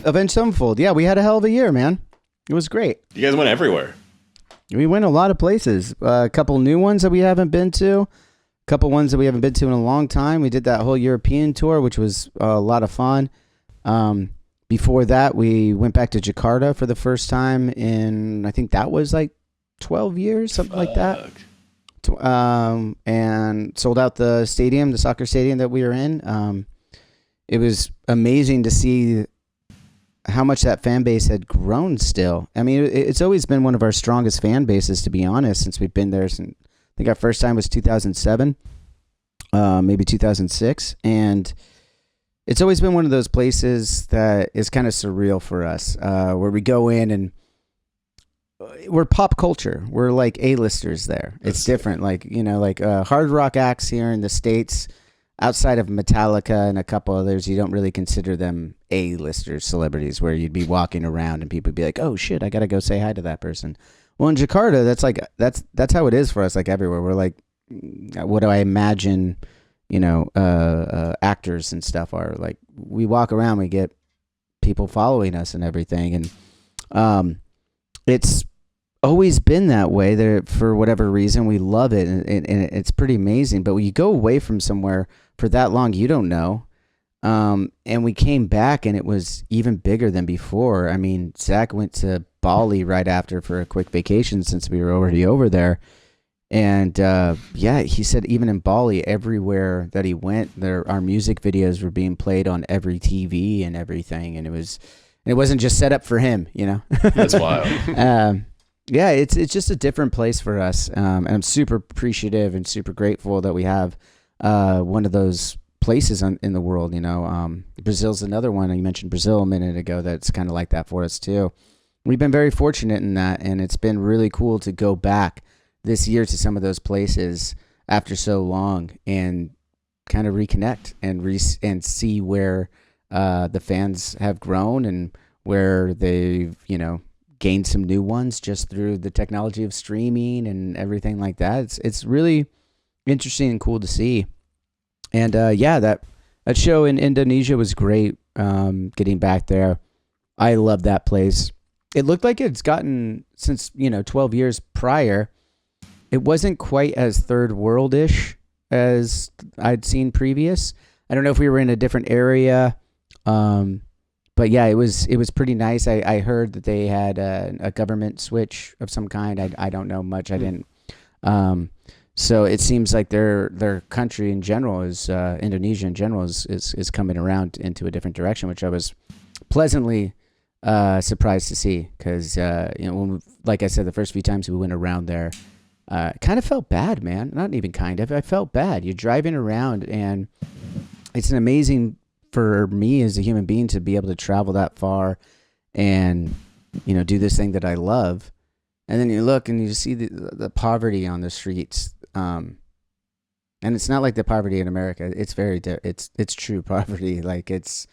Avenged Sevenfold. Yeah, we had a hell of a year, man. It was great. You guys went everywhere. We went a lot of places. A couple new ones that we haven't been to. A couple ones that we haven't been to in a long time. We did that whole European tour, which was a lot of fun. Before that, we went back to Jakarta for the first time in, I think that was like 12 years, something like that. And sold out the stadium, the soccer stadium that we were in. It was amazing to see how much that fan base had grown still. I mean, it's always been one of our strongest fan bases, to be honest, since we've been there. Since, I think our first time was 2007, maybe 2006. And it's always been one of those places that is kind of surreal for us, where we go in and we're pop culture. We're like A-listers there. It's different. Like, you know, like hard rock acts here in the States, outside of Metallica and a couple others, you don't really consider them A-listers, celebrities, where you'd be walking around and people would be like, oh shit, I gotta go say hi to that person. Well, in Jakarta, that's how it is for us, like everywhere. We're like, what do I imagine, you know, actors and stuff are like. We walk around, we get people following us and everything, and it's always been that way. There, for whatever reason, we love it, and it's pretty amazing. But when you go away from somewhere for that long, you don't know. And we came back, and it was even bigger than before. I mean, Zach went to Bali right after for a quick vacation, since we were already over there. And yeah, he said even in Bali, everywhere that he went, our music videos were being played on every TV and everything, and it wasn't just set up for him, you know. That's wild. Yeah, it's just a different place for us, and I'm super appreciative and super grateful that we have one of those places in the world. You know, Brazil's another one. You mentioned Brazil a minute ago. That's kind of like that for us too. We've been very fortunate in that, and it's been really cool to go back this year to some of those places after so long and kind of reconnect and see where the fans have grown and where they've, you know, gained some new ones just through the technology of streaming and everything like that. It's really interesting and cool to see. And yeah, that show in Indonesia was great. Getting back there, I love that place. It looked like it's gotten, since, you know, 12 years prior, it wasn't quite as third world-ish as I'd seen previous. I don't know if we were in a different area. But yeah, it was pretty nice. I heard that they had a government switch of some kind. I don't know much. I didn't. So it seems like their country in general is Indonesia in general is coming around into a different direction, which I was pleasantly surprised to see, because you know, like I said, the first few times we went around there, kind of felt bad, man. Not even kind of. I felt bad. You're driving around, and it's an amazing, for me as a human being, to be able to travel that far and, you know, do this thing that I love. And then you look and you see the poverty on the streets. And it's not like the poverty in America. It's it's true poverty. Like, it's,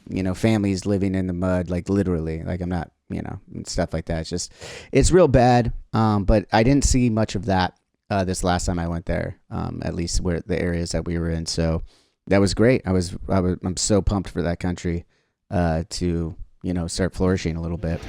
you know, families living in the mud, like literally, like, I'm not, you know, and stuff like that. It's real bad. But I didn't see much of that, this last time I went there, at least where the areas that we were in. So that was great. I'm so pumped for that country, to, you know, start flourishing a little bit.